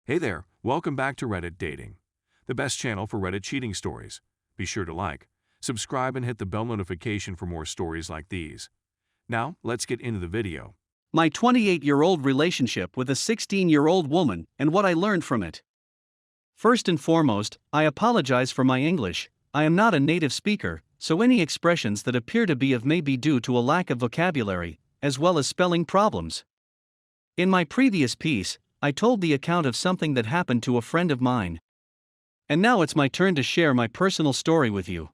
Hey there, welcome back to Reddit Dating, the best channel for Reddit cheating stories. Be sure to like, subscribe, and hit the bell notification for more stories like these. Now, let's get into the video. My 28-year-old relationship with a 16-year-old woman and what I learned from it. First and foremost, I apologize for my English. I am not a native speaker, so any expressions that appear to be of may be due to a lack of vocabulary, as well as spelling problems. In my previous piece, I told the account of something that happened to a friend of mine. And now it's my turn to share my personal story with you.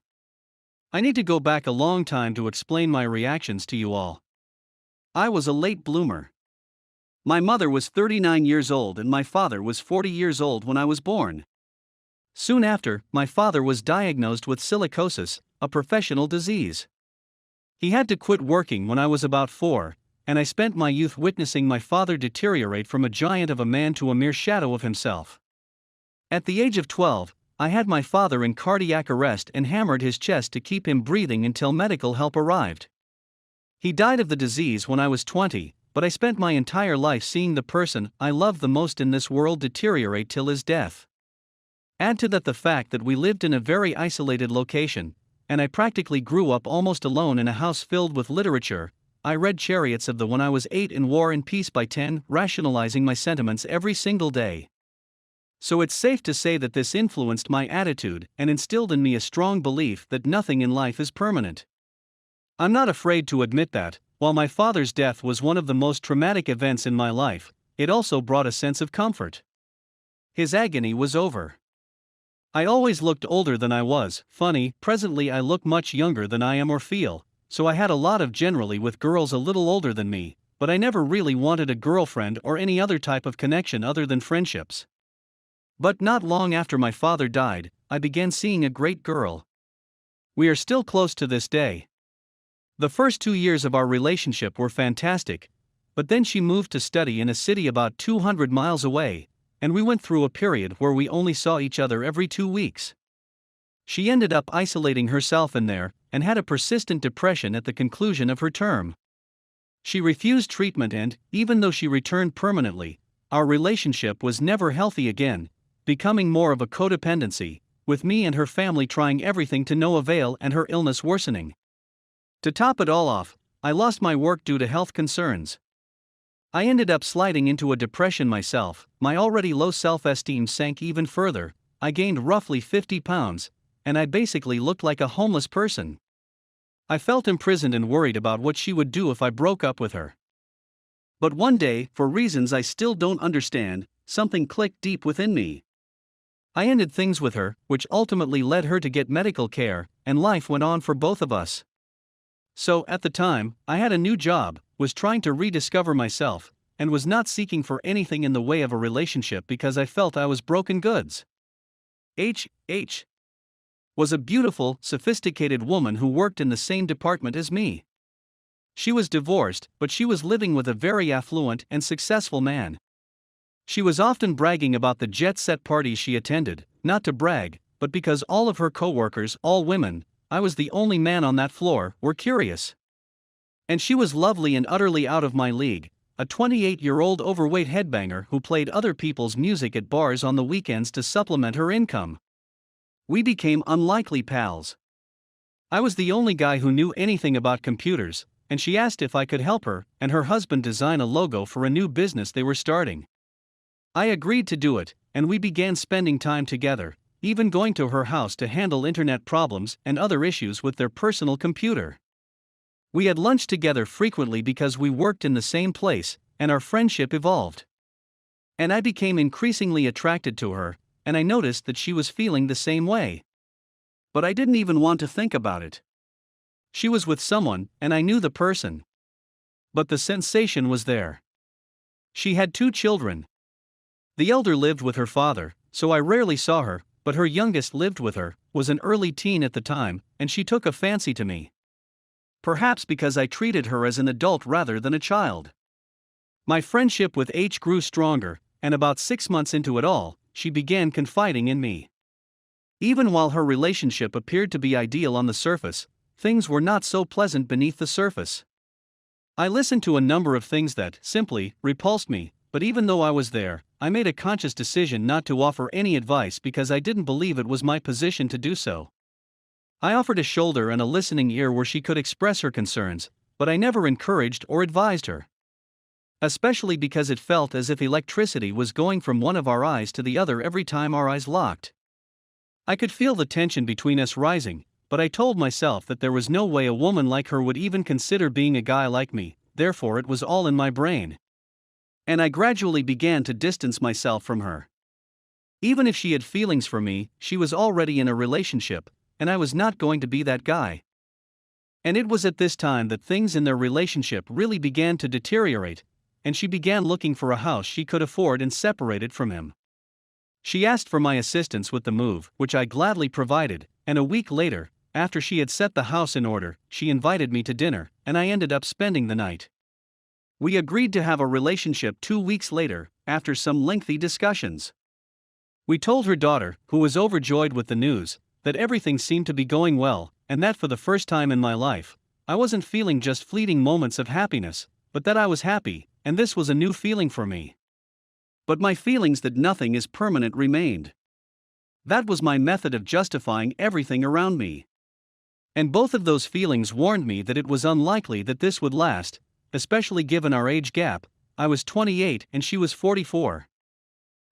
I need to go back a long time to explain my reactions to you all. I was a late bloomer. My mother was 39 years old and my father was 40 years old when I was born. Soon after, my father was diagnosed with silicosis, a professional disease. He had to quit working when I was about 4, and I spent my youth witnessing my father deteriorate from a giant of a man to a mere shadow of himself. At the age of 12, I had my father in cardiac arrest and hammered his chest to keep him breathing until medical help arrived. He died of the disease when I was 20, but I spent my entire life seeing the person I loved the most in this world deteriorate till his death. Add to that the fact that we lived in a very isolated location, and I practically grew up almost alone in a house filled with literature. I read Chariots of the when I was 8 and War and Peace by 10, rationalizing my sentiments every single day. So it's safe to say that this influenced my attitude and instilled in me a strong belief that nothing in life is permanent. I'm not afraid to admit that, while my father's death was one of the most traumatic events in my life, it also brought a sense of comfort. His agony was over. I always looked older than I was. Funny, presently I look much younger than I am or feel, so I had a lot of generally with girls a little older than me, but I never really wanted a girlfriend or any other type of connection other than friendships. But not long after my father died, I began seeing a great girl. We are still close to this day. The first 2 years of our relationship were fantastic, but then she moved to study in a city about 200 miles away, and we went through a period where we only saw each other every 2 weeks. She ended up isolating herself in there, and had a persistent depression at the conclusion of her term. She refused treatment and, even though she returned permanently, our relationship was never healthy again, becoming more of a codependency, with me and her family trying everything to no avail and her illness worsening. To top it all off, I lost my work due to health concerns. I ended up sliding into a depression myself. My already low self-esteem sank even further. I gained roughly 50 pounds, and I basically looked like a homeless person. I felt imprisoned and worried about what she would do if I broke up with her. But one day, for reasons I still don't understand, something clicked deep within me. I ended things with her, which ultimately led her to get medical care, and life went on for both of us. So, at the time, I had a new job, was trying to rediscover myself, and was not seeking for anything in the way of a relationship because I felt I was broken goods. H was a beautiful, sophisticated woman who worked in the same department as me. She was divorced, but she was living with a very affluent and successful man. She was often bragging about the jet-set parties she attended, not to brag, but because all of her co-workers, all women, I was the only man on that floor, were curious. And she was lovely and utterly out of my league, a 28-year-old overweight headbanger who played other people's music at bars on the weekends to supplement her income. We became unlikely pals. I was the only guy who knew anything about computers, and she asked if I could help her and her husband design a logo for a new business they were starting. I agreed to do it, and we began spending time together, even going to her house to handle internet problems and other issues with their personal computer. We had lunch together frequently because we worked in the same place, and our friendship evolved. And I became increasingly attracted to her, and I noticed that she was feeling the same way. But I didn't even want to think about it. She was with someone, and I knew the person. But the sensation was there. She had 2 children. The elder lived with her father, so I rarely saw her, but her youngest lived with her, was an early teen at the time, and she took a fancy to me. Perhaps because I treated her as an adult rather than a child. My friendship with H grew stronger, and about 6 months into it all, she began confiding in me. Even while her relationship appeared to be ideal on the surface, things were not so pleasant beneath the surface. I listened to a number of things that, simply, repulsed me, but even though I was there, I made a conscious decision not to offer any advice because I didn't believe it was my position to do so. I offered a shoulder and a listening ear where she could express her concerns, but I never encouraged or advised her. Especially because it felt as if electricity was going from one of our eyes to the other every time our eyes locked. I could feel the tension between us rising, but I told myself that there was no way a woman like her would even consider being a guy like me, therefore it was all in my brain. And I gradually began to distance myself from her. Even if she had feelings for me, she was already in a relationship, and I was not going to be that guy. And it was at this time that things in their relationship really began to deteriorate, and she began looking for a house she could afford and separated from him. She asked for my assistance with the move, which I gladly provided, and a week later, after she had set the house in order, she invited me to dinner, and I ended up spending the night. We agreed to have a relationship 2 weeks later, after some lengthy discussions. We told her daughter, who was overjoyed with the news, that everything seemed to be going well, and that for the first time in my life, I wasn't feeling just fleeting moments of happiness, but that I was happy, and this was a new feeling for me. But my feelings that nothing is permanent remained. That was my method of justifying everything around me. And both of those feelings warned me that it was unlikely that this would last, especially given our age gap. I was 28 and she was 44.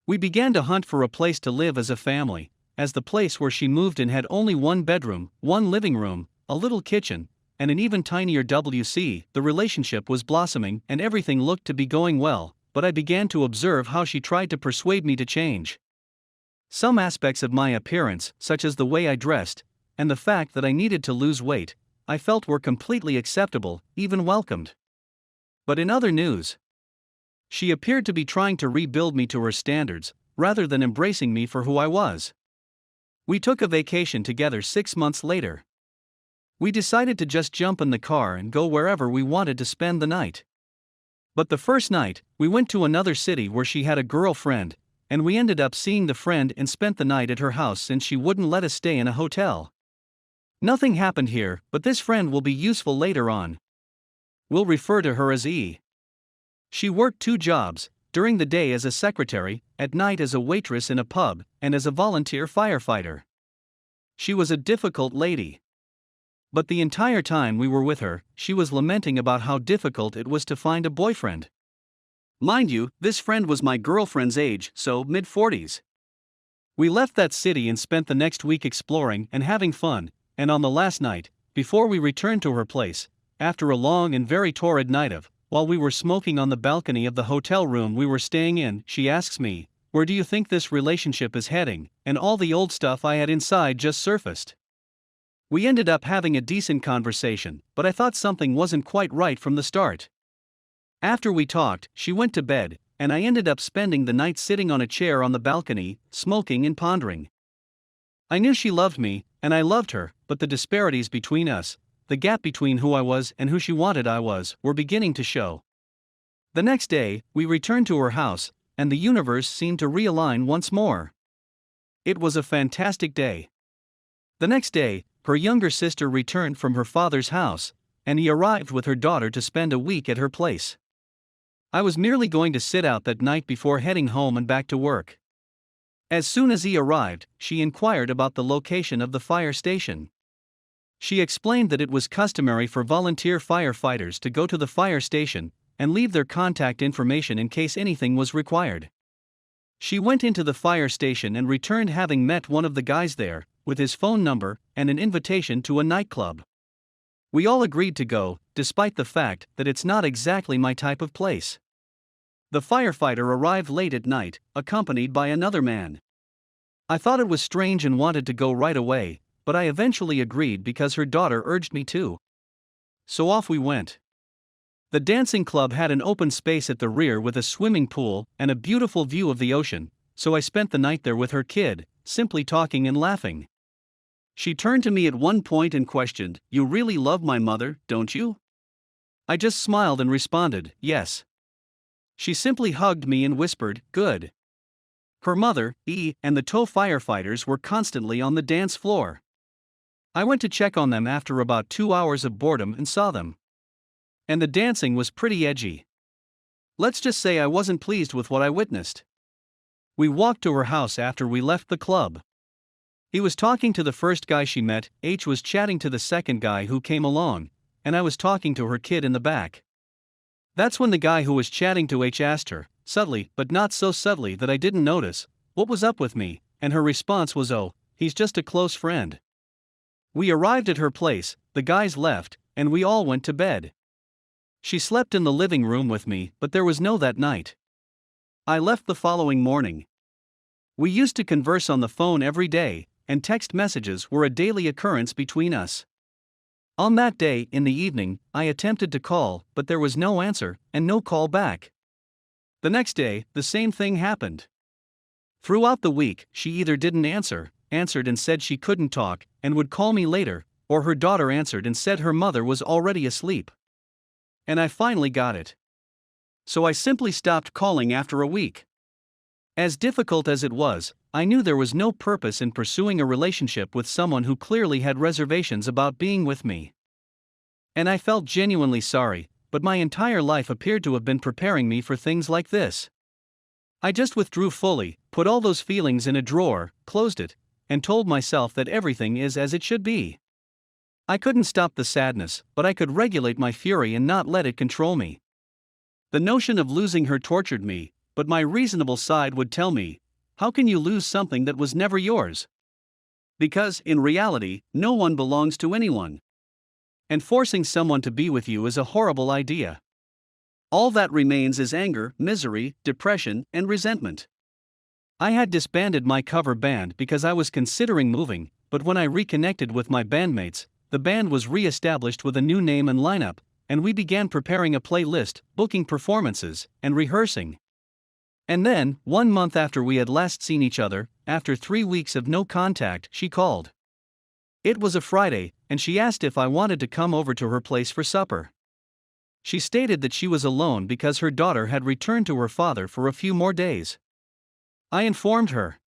We began to hunt for a place to live as a family, as the place where she moved in had only 1 bedroom, 1 living room, a little kitchen, and an even tinier WC. The relationship was blossoming and everything looked to be going well, but I began to observe how she tried to persuade me to change. Some aspects of my appearance, such as the way I dressed, and the fact that I needed to lose weight, I felt were completely acceptable, even welcomed. But in other news, she appeared to be trying to rebuild me to her standards, rather than embracing me for who I was. We took a vacation together 6 months later. We decided to just jump in the car and go wherever we wanted to spend the night. But the first night, we went to another city where she had a girlfriend, and we ended up seeing the friend and spent the night at her house since she wouldn't let us stay in a hotel. Nothing happened here, but this friend will be useful later on. We'll refer to her as E. She worked 2 jobs, during the day as a secretary, at night as a waitress in a pub, and as a volunteer firefighter. She was a difficult lady. But the entire time we were with her, she was lamenting about how difficult it was to find a boyfriend. Mind you, this friend was my girlfriend's age, so mid-40s. We left that city and spent the next week exploring and having fun, and on the last night, before we returned to her place, after a long and very torrid night while we were smoking on the balcony of the hotel room we were staying in, she asks me, "Where do you think this relationship is heading?" And all the old stuff I had inside just surfaced. We ended up having a decent conversation, but I thought something wasn't quite right from the start. After we talked, she went to bed, and I ended up spending the night sitting on a chair on the balcony, smoking and pondering. I knew she loved me, and I loved her, but the disparities between us, the gap between who I was and who she wanted I was, were beginning to show. The next day, we returned to her house, and the universe seemed to realign once more. It was a fantastic day. The next day, her younger sister returned from her father's house, and he arrived with her daughter to spend a week at her place. I was merely going to sit out that night before heading home and back to work. As soon as he arrived, she inquired about the location of the fire station. She explained that it was customary for volunteer firefighters to go to the fire station and leave their contact information in case anything was required. She went into the fire station and returned having met one of the guys there, with his phone number and an invitation to a nightclub. We all agreed to go, despite the fact that it's not exactly my type of place. The firefighter arrived late at night, accompanied by another man. I thought it was strange and wanted to go right away, but I eventually agreed because her daughter urged me to. So off we went. The dancing club had an open space at the rear with a swimming pool and a beautiful view of the ocean, so I spent the night there with her kid, simply talking and laughing. She turned to me at one point and questioned, "You really love my mother, don't you?" I just smiled and responded, "Yes." She simply hugged me and whispered, "Good." Her mother, E, and the tow firefighters were constantly on the dance floor. I went to check on them after about 2 hours of boredom and saw them. And the dancing was pretty edgy. Let's just say I wasn't pleased with what I witnessed. We walked to her house after we left the club. He was talking to the first guy she met, H was chatting to the second guy who came along, and I was talking to her kid in the back. That's when the guy who was chatting to H asked her, subtly but not so subtly that I didn't notice, what was up with me, and her response was, "Oh, he's just a close friend." We arrived at her place, the guys left, and we all went to bed. She slept in the living room with me, but there was no that night. I left the following morning. We used to converse on the phone every day, and text messages were a daily occurrence between us. On that day, in the evening, I attempted to call, but there was no answer, and no call back. The next day, the same thing happened. Throughout the week, she either didn't answer, answered and said she couldn't talk, and would call me later, or her daughter answered and said her mother was already asleep. And I finally got it. So I simply stopped calling after a week. As difficult as it was, I knew there was no purpose in pursuing a relationship with someone who clearly had reservations about being with me. And I felt genuinely sorry, but my entire life appeared to have been preparing me for things like this. I just withdrew fully, put all those feelings in a drawer, closed it, and told myself that everything is as it should be. I couldn't stop the sadness, but I could regulate my fury and not let it control me. The notion of losing her tortured me, but my reasonable side would tell me, how can you lose something that was never yours? Because, in reality, no one belongs to anyone. And forcing someone to be with you is a horrible idea. All that remains is anger, misery, depression, and resentment. I had disbanded my cover band because I was considering moving, but when I reconnected with my bandmates, the band was re-established with a new name and lineup, and we began preparing a playlist, booking performances, and rehearsing. And then, 1 month after we had last seen each other, after 3 weeks of no contact, she called. It was a Friday, and she asked if I wanted to come over to her place for supper. She stated that she was alone because her daughter had returned to her father for a few more days. I informed her.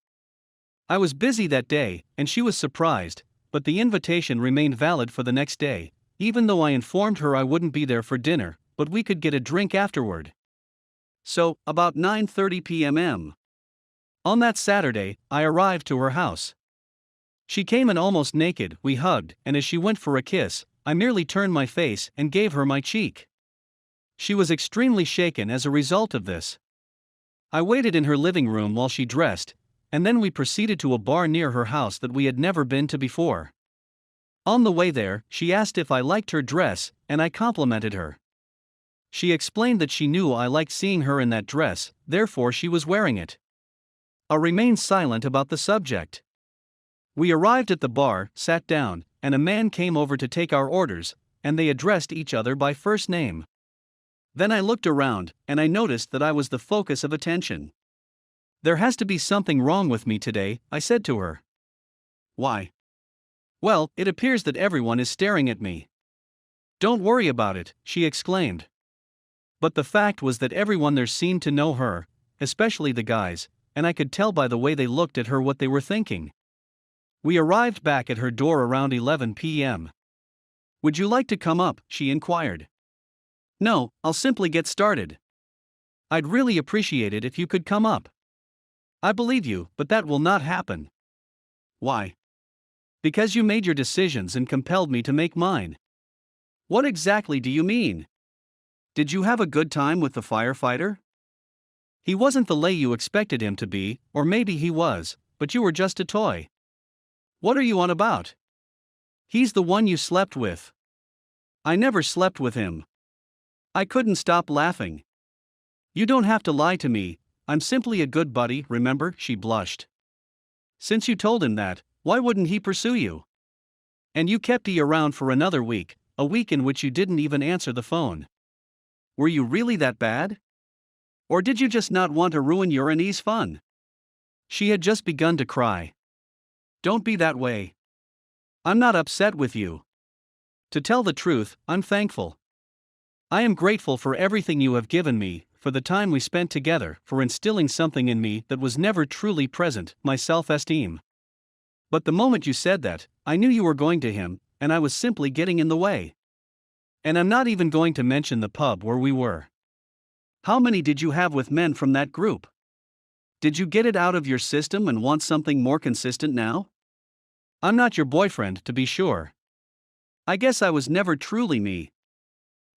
I was busy that day, and she was surprised, but the invitation remained valid for the next day, even though I informed her I wouldn't be there for dinner, but we could get a drink afterward. So, about 9:30 p.m. On that Saturday, I arrived to her house. She came in almost naked, we hugged, and as she went for a kiss, I merely turned my face and gave her my cheek. She was extremely shaken as a result of this. I waited in her living room while she dressed, and then we proceeded to a bar near her house that we had never been to before. On the way there, she asked if I liked her dress, and I complimented her. She explained that she knew I liked seeing her in that dress, therefore she was wearing it. I remained silent about the subject. We arrived at the bar, sat down, and a man came over to take our orders, and they addressed each other by first name. Then I looked around, and I noticed that I was the focus of attention. "There has to be something wrong with me today," I said to her. "Why?" "Well, it appears that everyone is staring at me." "Don't worry about it," she exclaimed. But the fact was that everyone there seemed to know her, especially the guys, and I could tell by the way they looked at her what they were thinking. We arrived back at her door around 11 p.m. "Would you like to come up?" she inquired. "No, I'll simply get started." "I'd really appreciate it if you could come up." "I believe you, but that will not happen." "Why?" "Because you made your decisions and compelled me to make mine." "What exactly do you mean? Did you have a good time with the firefighter?" "He wasn't the lay you expected him to be, or maybe he was, but you were just a toy." "What are you on about?" "He's the one you slept with." "I never slept with him." I couldn't stop laughing. "You don't have to lie to me, I'm simply a good buddy, remember?" she blushed. "Since you told him that, why wouldn't he pursue you? And you kept E around for another week, a week in which you didn't even answer the phone. Were you really that bad? Or did you just not want to ruin your and E's fun?" She had just begun to cry. "Don't be that way. I'm not upset with you. To tell the truth, I'm thankful. I am grateful for everything you have given me, for the time we spent together, for instilling something in me that was never truly present, my self-esteem. But the moment you said that, I knew you were going to him, and I was simply getting in the way. And I'm not even going to mention the pub where we were. How many did you have with men from that group?" Did you get it out of your system and want something more consistent now? I'm not your boyfriend, to be sure. I guess I was never truly me.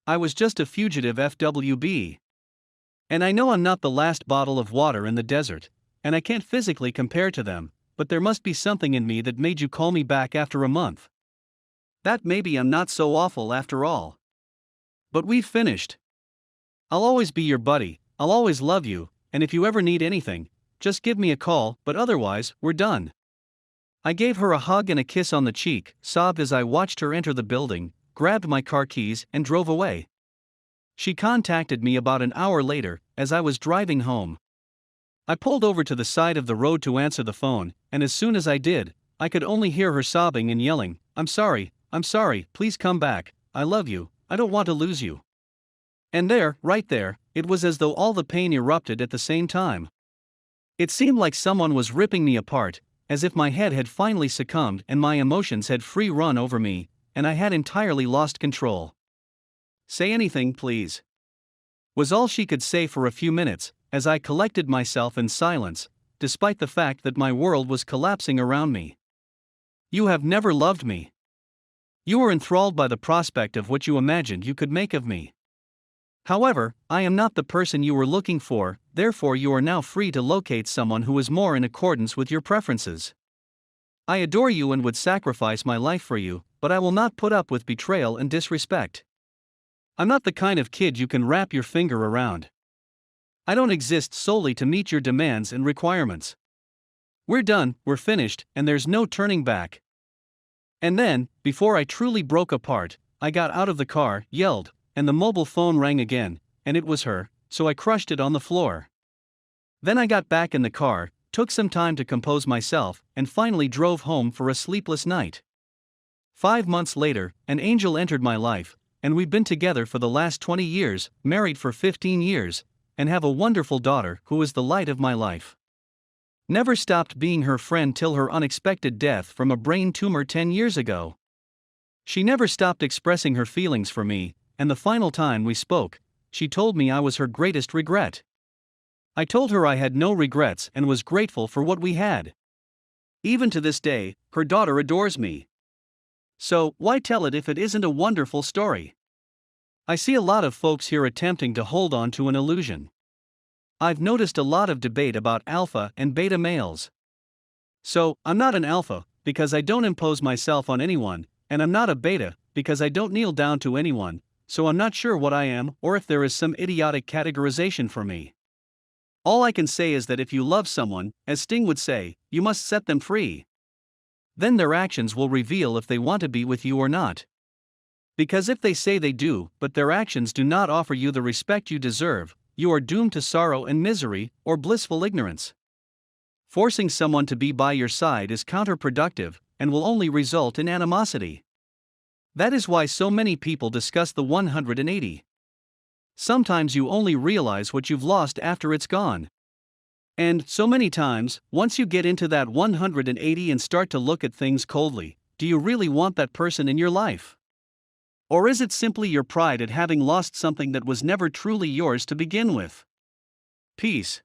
I was just a fugitive FWB. And I know I'm not the last bottle of water in the desert, and I can't physically compare to them, but there must be something in me that made you call me back after a month. That maybe I'm not so awful after all. But we've finished. I'll always be your buddy, I'll always love you, and if you ever need anything, just give me a call, but otherwise, we're done. I gave her a hug and a kiss on the cheek, sobbed as I watched her enter the building, grabbed my car keys, and drove away. She contacted me about an hour later, as I was driving home. I pulled over to the side of the road to answer the phone, and as soon as I did, I could only hear her sobbing and yelling, I'm sorry, please come back, I love you, I don't want to lose you. And there, right there, it was as though all the pain erupted at the same time. It seemed like someone was ripping me apart, as if my head had finally succumbed and my emotions had free run over me, and I had entirely lost control. Say anything, please, was all she could say for a few minutes, as I collected myself in silence, despite the fact that my world was collapsing around me. You have never loved me. You were enthralled by the prospect of what you imagined you could make of me. However, I am not the person you were looking for, therefore you are now free to locate someone who is more in accordance with your preferences. I adore you and would sacrifice my life for you, but I will not put up with betrayal and disrespect. I'm not the kind of kid you can wrap your finger around. I don't exist solely to meet your demands and requirements. We're done, we're finished, and there's no turning back. And then, before I truly broke apart, I got out of the car, yelled, and the mobile phone rang again, and it was her, so I crushed it on the floor. Then I got back in the car, took some time to compose myself, and finally drove home for a sleepless night. 5 months later, an angel entered my life, and we've been together for the last 20 years, married for 15 years, and have a wonderful daughter who is the light of my life. Never stopped being her friend till her unexpected death from a brain tumor 10 years ago. She never stopped expressing her feelings for me, and the final time we spoke, she told me I was her greatest regret. I told her I had no regrets and was grateful for what we had. Even to this day, her daughter adores me. So, why tell it if it isn't a wonderful story? I see a lot of folks here attempting to hold on to an illusion. I've noticed a lot of debate about alpha and beta males. So, I'm not an alpha, because I don't impose myself on anyone, and I'm not a beta, because I don't kneel down to anyone, so I'm not sure what I am or if there is some idiotic categorization for me. All I can say is that if you love someone, as Sting would say, you must set them free. Then their actions will reveal if they want to be with you or not. Because if they say they do, but their actions do not offer you the respect you deserve, you are doomed to sorrow and misery, or blissful ignorance. Forcing someone to be by your side is counterproductive, and will only result in animosity. That is why so many people discuss the 180. Sometimes you only realize what you've lost after it's gone. And, so many times, once you get into that 180 and start to look at things coldly, do you really want that person in your life? Or is it simply your pride at having lost something that was never truly yours to begin with? Peace.